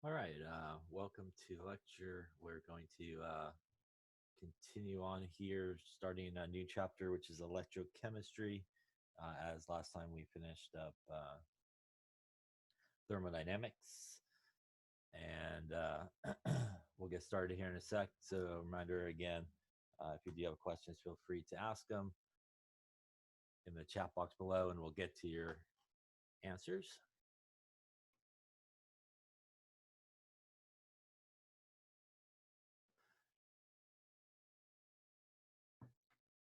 All right, welcome to lecture. We're going to continue on here, starting a new chapter, which is electrochemistry. As last time we finished up thermodynamics, and we'll get started here in a sec. So, a reminder again, if you do have questions, feel free to ask them in the chat box below, and we'll get to your answers.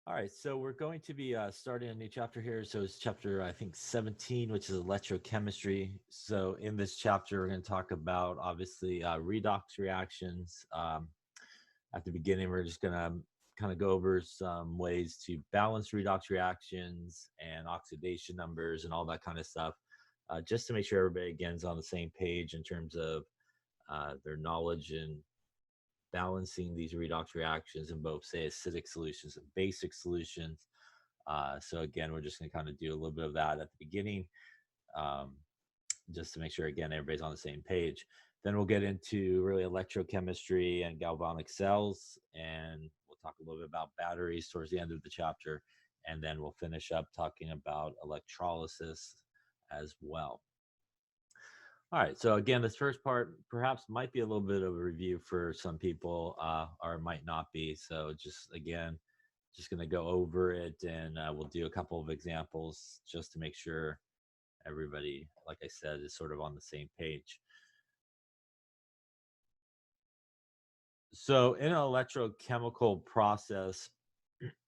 All right, so we're going to be starting a new chapter here. So it's chapter, I think, 17, which is electrochemistry. So in this chapter, we're going to talk about, obviously, redox reactions. At the beginning, we're just going to kind of go over some ways to balance redox reactions and oxidation numbers and all that kind of stuff, just to make sure everybody, again, is on the same page in terms of their knowledge and balancing these redox reactions in both, say, acidic solutions and basic solutions. So again, we're just going to kind of do a little bit of that at the beginning, just to make sure, again, everybody's on the same page. Then we'll get into really electrochemistry and galvanic cells, and we'll talk a little bit about batteries towards the end of the chapter, and then we'll finish up talking about electrolysis as well. All right, so again, this first part perhaps might be a little bit of a review for some people, or it might not be. So just again, just going to go over it, and we'll do a couple of examples just to make sure everybody, like I said, is sort of on the same page. So in an electrochemical process,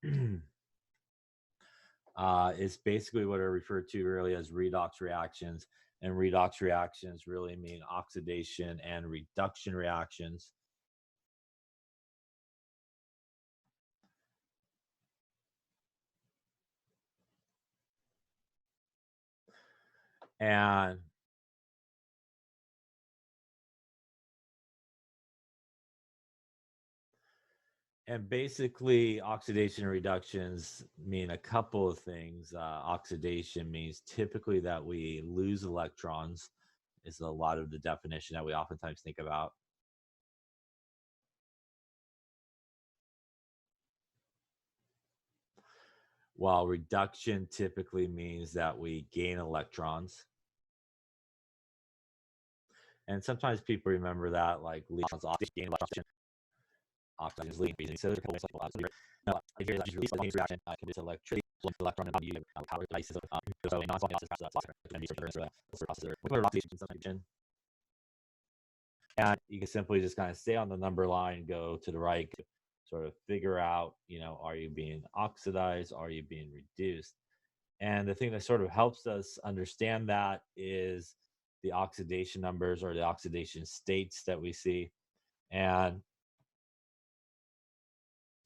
it's basically what I referred to earlier as redox reactions. And redox reactions really mean oxidation and reduction reactions. And basically, oxidation reductions mean a couple of things. Oxidation means typically that we lose electrons, is a lot of the definition that we oftentimes think about. While reduction typically means that we gain electrons. And sometimes people remember that, like, electrons gain electron. Oxygen is leaving. So there's a couple ways like now, if you're released by the reaction, can produce electricity, electron, and you power devices. So a non-swapping process can be processor. We put oxidation. And you can simply just kind of stay on the number line, go to the right, sort of figure out, are you being oxidized? Are you being reduced? And the thing that sort of helps us understand that is the oxidation numbers or the oxidation states that we see. And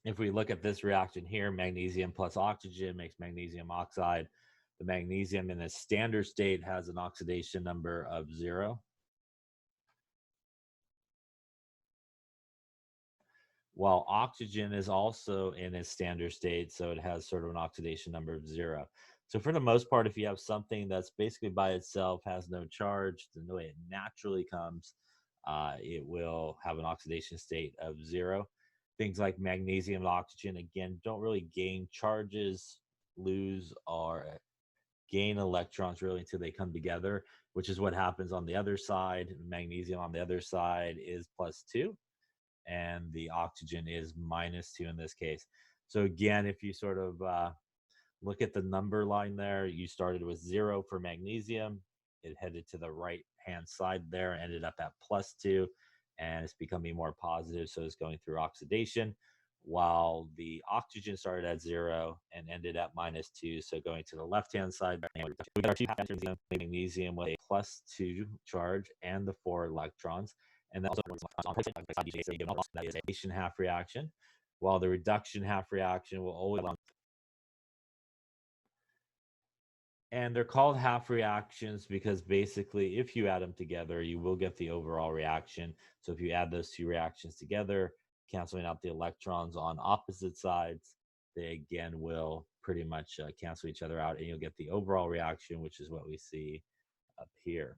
if we look at this reaction here, magnesium plus oxygen makes magnesium oxide. The magnesium in a standard state has an oxidation number of 0. While oxygen is also in its standard state, so it has sort of an oxidation number of 0. So for the most part, if you have something that's basically by itself, has no charge, the way it naturally comes, it will have an oxidation state of 0. Things like magnesium and oxygen, again, don't really gain charges, lose, or gain electrons really until they come together, which is what happens on the other side. Magnesium on the other side is +2, and the oxygen is -2 in this case. So again, if you sort of look at the number line there, you started with 0 for magnesium. It headed to the right-hand side there, ended up at +2, and it's becoming more positive, so it's going through oxidation, while the oxygen started at 0 and ended at -2, so going to the left-hand side. We got our two half magnesium with a +2 charge and the 4 electrons, and then also that is a half reaction, while the reduction half reaction will always. And they're called half reactions because basically, if you add them together, you will get the overall reaction. So if you add those two reactions together, canceling out the electrons on opposite sides, they again will pretty much cancel each other out, and you'll get the overall reaction, which is what we see up here.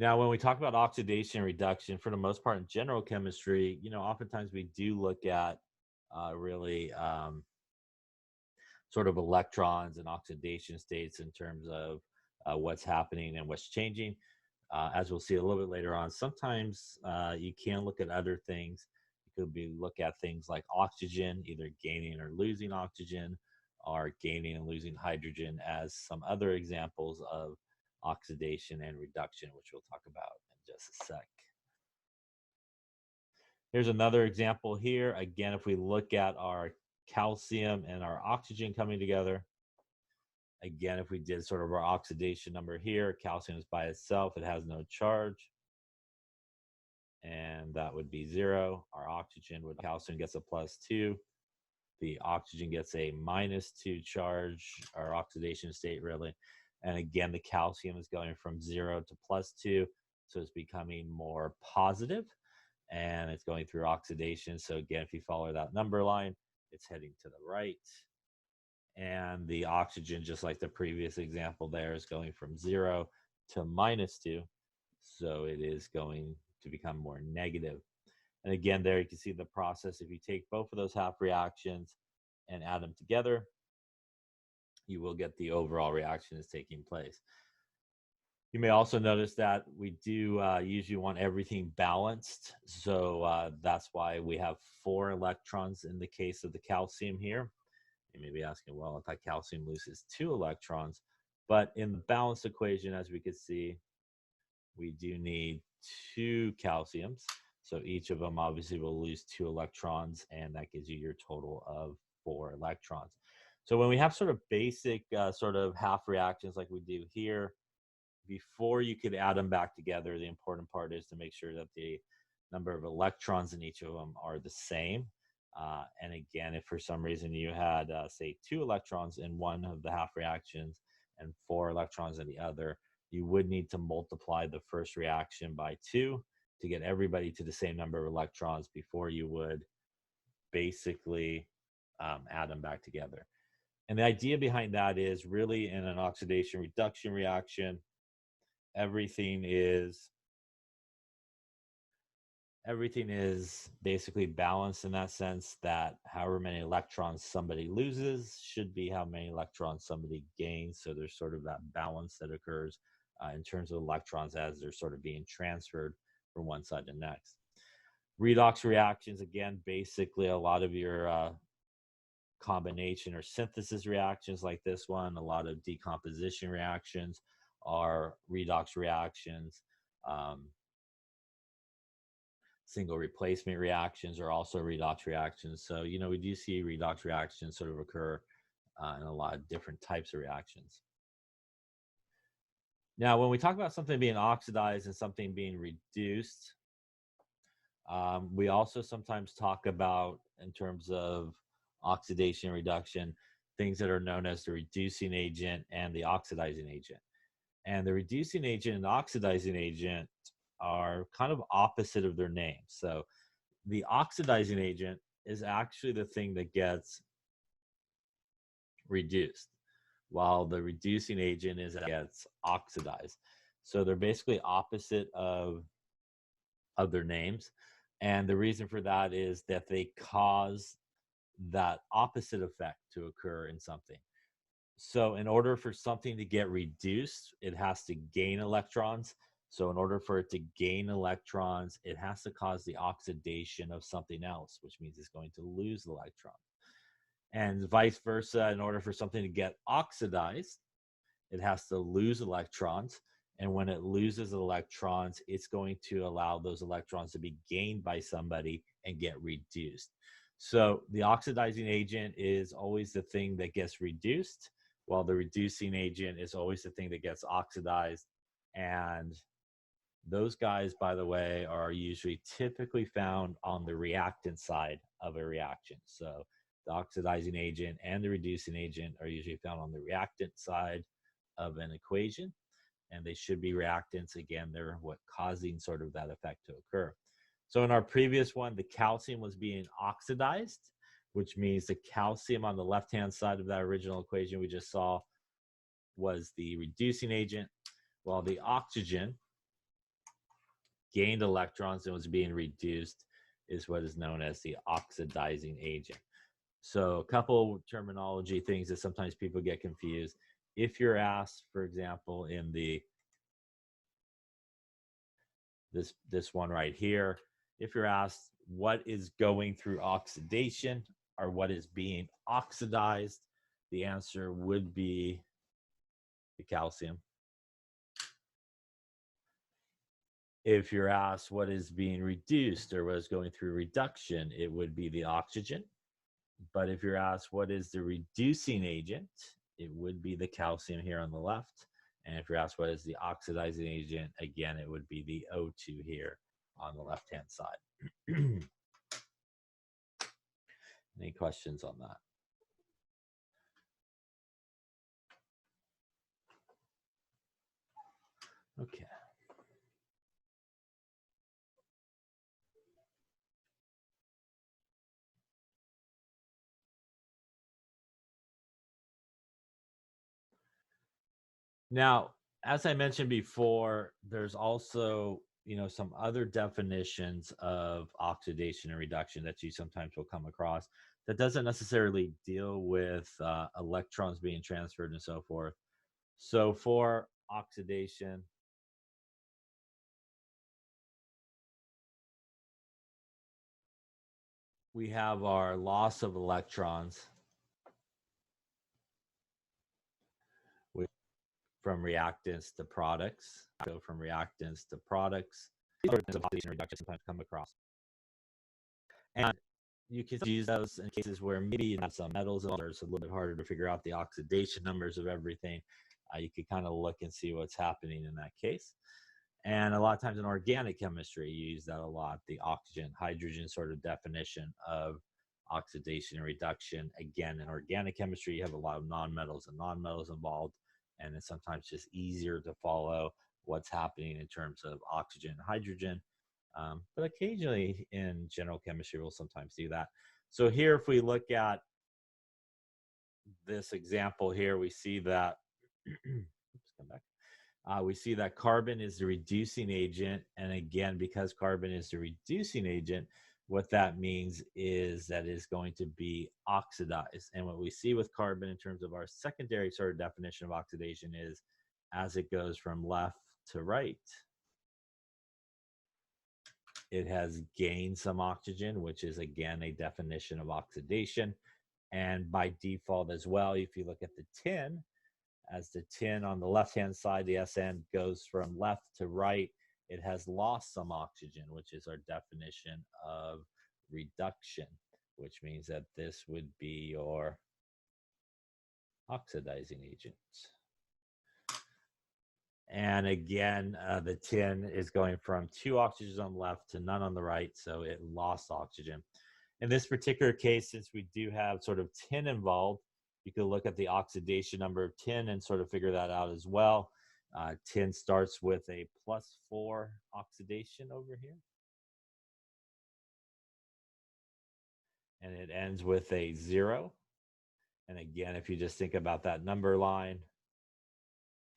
Now, when we talk about oxidation reduction, for the most part in general chemistry, oftentimes we do look at really sort of electrons and oxidation states in terms of what's happening and what's changing. As we'll see a little bit later on, sometimes you can look at other things. You could be look at things like oxygen, either gaining or losing oxygen, or gaining and losing hydrogen as some other examples of oxidation and reduction, which we'll talk about in just a sec. Here's another example here. Again, if we look at our calcium and our oxygen coming together, again, if we did sort of our oxidation number here, calcium is by itself, it has no charge, and that would be 0. Our oxygen with calcium gets a +2. The oxygen gets a -2 charge, our oxidation state really. And again, the calcium is going from 0 to +2, so it's becoming more positive, and it's going through oxidation. So again, if you follow that number line, it's heading to the right. And the oxygen, just like the previous example there, is going from 0 to -2. So it is going to become more negative. And again, there you can see the process. If you take both of those half reactions and add them together, you will get the overall reaction is taking place. You may also notice that we do usually want everything balanced. So that's why we have 4 electrons in the case of the calcium here. You may be asking, well, I thought calcium loses 2 electrons. But in the balanced equation, as we can see, we do need 2 calciums. So each of them obviously will lose 2 electrons, and that gives you your total of 4 electrons. So when we have sort of basic sort of half reactions like we do here, before you could add them back together, the important part is to make sure that the number of electrons in each of them are the same. And again, if for some reason you had, say, 2 electrons in one of the half reactions and 4 electrons in the other, you would need to multiply the first reaction by 2 to get everybody to the same number of electrons before you would basically add them back together. And the idea behind that is really in an oxidation reduction reaction, everything is basically balanced in that sense that however many electrons somebody loses should be how many electrons somebody gains. So there's sort of that balance that occurs in terms of electrons as they're sort of being transferred from one side to the next. Redox reactions, again, basically a lot of your combination or synthesis reactions like this one, a lot of decomposition reactions are redox reactions. Single replacement reactions are also redox reactions. So, we do see redox reactions sort of occur in a lot of different types of reactions. Now, when we talk about something being oxidized and something being reduced, we also sometimes talk about, in terms of oxidation reduction, things that are known as the reducing agent and the oxidizing agent. And the reducing agent and the oxidizing agent are kind of opposite of their names. So the oxidizing agent is actually the thing that gets reduced, while the reducing agent is that gets oxidized. So they're basically opposite of their names. And the reason for that is that they cause that opposite effect to occur in something. So in order for something to get reduced, it has to gain electrons. So in order for it to gain electrons, it has to cause the oxidation of something else, which means it's going to lose electrons. And vice versa, in order for something to get oxidized, it has to lose electrons. And when it loses electrons, it's going to allow those electrons to be gained by somebody and get reduced. So the oxidizing agent is always the thing that gets reduced, while the reducing agent is always the thing that gets oxidized. And those guys, by the way, are usually typically found on the reactant side of a reaction. So the oxidizing agent and the reducing agent are usually found on the reactant side of an equation, and they should be reactants. Again, they're what causing sort of that effect to occur. So in our previous one, the calcium was being oxidized, which means the calcium on the left-hand side of that original equation we just saw was the reducing agent, while the oxygen gained electrons and was being reduced is what is known as the oxidizing agent. So a couple terminology things that sometimes people get confused. If you're asked, for example, in this one right here, if you're asked what is going through oxidation or what is being oxidized, the answer would be the calcium. If you're asked what is being reduced or what is going through reduction, it would be the oxygen. But if you're asked what is the reducing agent, it would be the calcium here on the left. And if you're asked what is the oxidizing agent, again, it would be the O2 here on the left-hand side. Any questions on that? Okay. Now, as I mentioned before, there's also, some other definitions of oxidation and reduction that you sometimes will come across that doesn't necessarily deal with electrons being transferred and so forth. So for oxidation, we have our loss of electrons from reactants to products. Go from reactants to products. These are oxidation reduction sometimes come across. And you can use those in cases where maybe you have some metals and it's a little bit harder to figure out the oxidation numbers of everything. You could kind of look and see what's happening in that case. And a lot of times in organic chemistry, you use that a lot, the oxygen, hydrogen sort of definition of oxidation and reduction. Again, in organic chemistry, you have a lot of nonmetals and nonmetals involved, and it's sometimes just easier to follow what's happening in terms of oxygen and hydrogen. But occasionally in general chemistry, we'll sometimes do that. So here, if we look at this example here, we see that, oops, come back. We see that carbon is the reducing agent. And again, because carbon is the reducing agent, what that means is that it's going to be oxidized. And what we see with carbon in terms of our secondary sort of definition of oxidation is as it goes from left to right, it has gained some oxygen, which is again a definition of oxidation. And by default as well, if you look at the tin, as the tin on the left-hand side, the SN goes from left to right, it has lost some oxygen, which is our definition of reduction, which means that this would be your oxidizing agent. And again, the tin is going from 2 oxygens on the left to none on the right, so it lost oxygen. In this particular case, since we do have sort of tin involved, you can look at the oxidation number of tin and sort of figure that out as well. Tin starts with a +4 oxidation over here. And it ends with a 0. And again, if you just think about that number line,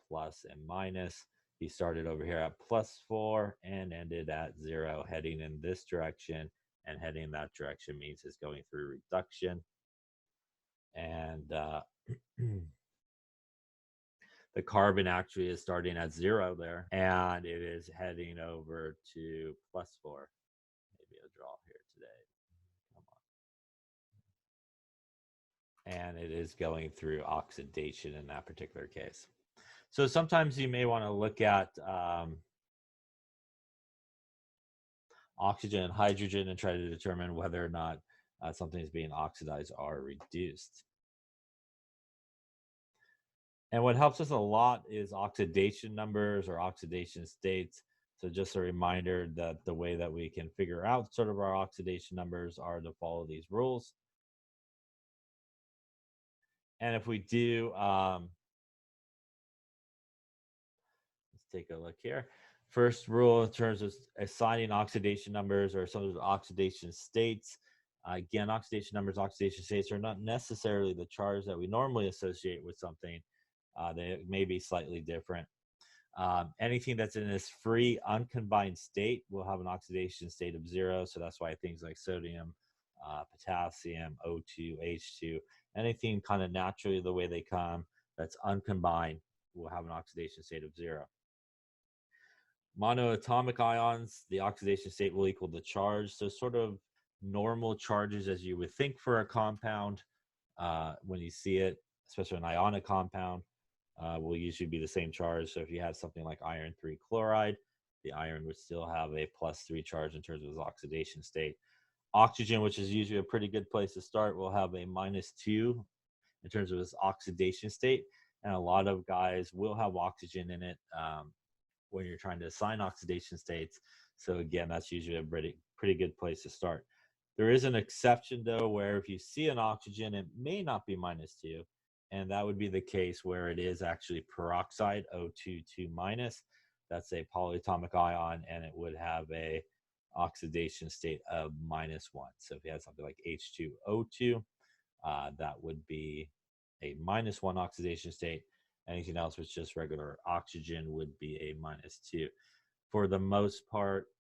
plus and minus, he started over here at +4 and ended at 0, heading in this direction. And heading in that direction means it's going through reduction. And the carbon actually is starting at 0 there, and it is heading over to +4. Maybe I'll draw here today. Come on. And it is going through oxidation in that particular case. So sometimes you may want to look at oxygen and hydrogen and try to determine whether or not something is being oxidized or reduced. And what helps us a lot is oxidation numbers or oxidation states. So just a reminder that the way that we can figure out sort of our oxidation numbers are to follow these rules. And if we do, let's take a look here. First rule in terms of assigning oxidation numbers or some of the oxidation states. Again, oxidation numbers, oxidation states are not necessarily the charge that we normally associate with something. They may be slightly different. Anything that's in this free uncombined state will have an oxidation state of 0. So that's why things like sodium, potassium, O2, H2, anything kind of naturally the way they come that's uncombined will have an oxidation state of 0. Monoatomic ions, the oxidation state will equal the charge. So sort of normal charges as you would think for a compound when you see it, especially an ionic compound, will usually be the same charge. So if you had something like iron 3 chloride, the iron would still have a +3 charge in terms of its oxidation state. Oxygen, which is usually a pretty good place to start, will have a -2 in terms of its oxidation state. And a lot of guys will have oxygen in it when you're trying to assign oxidation states. So again, that's usually a pretty good place to start. There is an exception though, where if you see an oxygen, it may not be -2. And that would be the case where it is actually peroxide, O2 2-. That's a polyatomic ion, and it would have a oxidation state of -1. So if you had something like H2O2, that would be a -1 oxidation state. Anything else was just regular oxygen would be a -2. For the most part,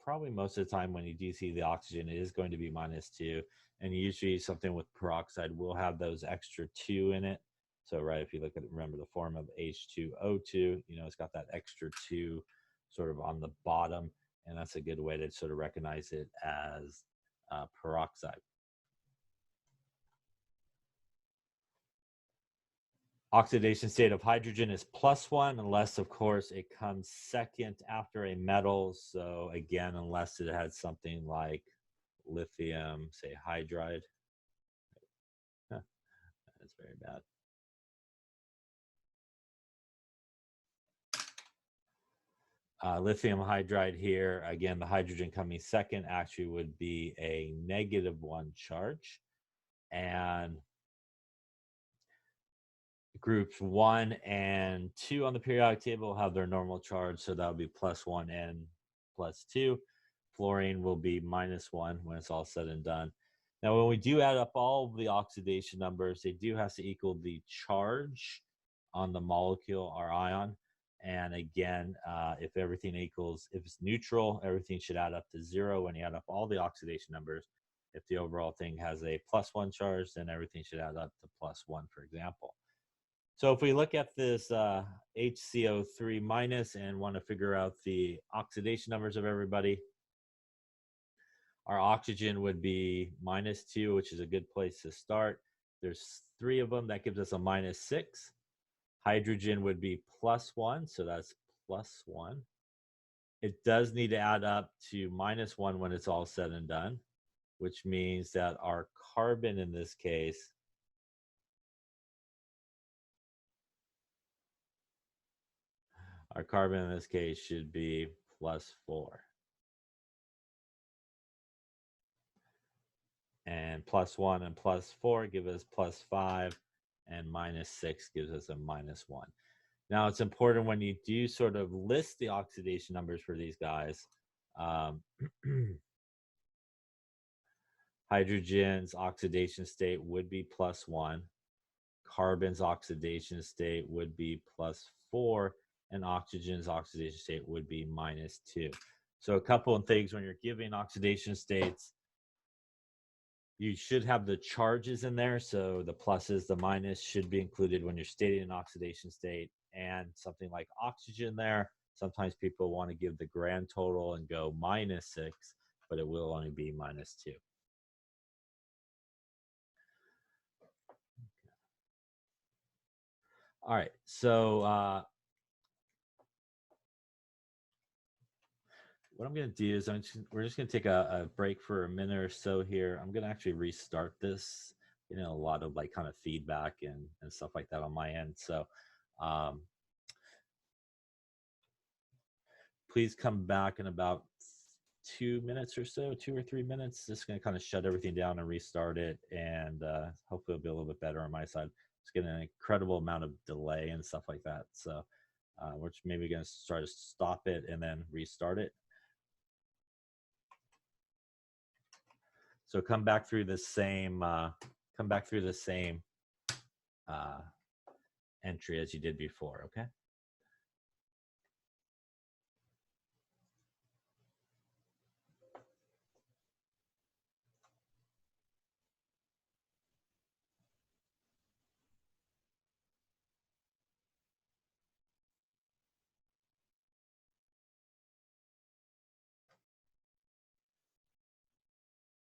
probably most of the time when you do see the oxygen, it is going to be -2. And usually something with peroxide will have those extra 2 in it. So, right, if you look at it, remember the form of H2O2, it's got that extra 2 sort of on the bottom. And that's a good way to sort of recognize it as peroxide. Oxidation state of hydrogen is +1, unless, of course, it comes second after a metal. So again, unless it had something like lithium, say hydride. That's very bad. Lithium hydride here, again, the hydrogen coming second actually would be a -1 charge. And groups 1 and 2 on the periodic table have their normal charge, so that would be +1 and +2. Fluorine will be -1 when it's all said and done. Now, when we do add up all of the oxidation numbers, they do have to equal the charge on the molecule or ion. And again, if everything equals, if it's neutral, everything should add up to 0 when you add up all the oxidation numbers. If the overall thing has a +1 charge, then everything should add up to +1, for example. So if we look at this HCO3- and want to figure out the oxidation numbers of everybody, our oxygen would be -2, which is a good place to start. There's 3 of them. That gives us a -6. Hydrogen would be +1, so that's +1. It does need to add up to -1 when it's all said and done, which means that our carbon in this case should be +4. And +1 and +4 give us +5, and -6 gives us a -1. Now, it's important when you do sort of list the oxidation numbers for these guys. Hydrogen's oxidation state would be +1. Carbon's oxidation state would be +4. And oxygen's oxidation state would be -2. So a couple of things when you're giving oxidation states, you should have the charges in there. So the pluses, the minus should be included when you're stating an oxidation state. And something like oxygen there, sometimes people want to give the grand total and go -6, but it will only be -2. All right, so what I'm going to do is we're just going to take a break for a minute or so here. I'm going to actually restart this. A lot of kind of feedback and stuff like that on my end. So please come back in about 2 minutes or so, 2 or 3 minutes. Just going to kind of shut everything down and restart it. And hopefully it'll be a little bit better on my side. It's getting an incredible amount of delay and stuff like that. So we're maybe going to try to stop it and then restart it. So come back through the same entry as you did before, okay?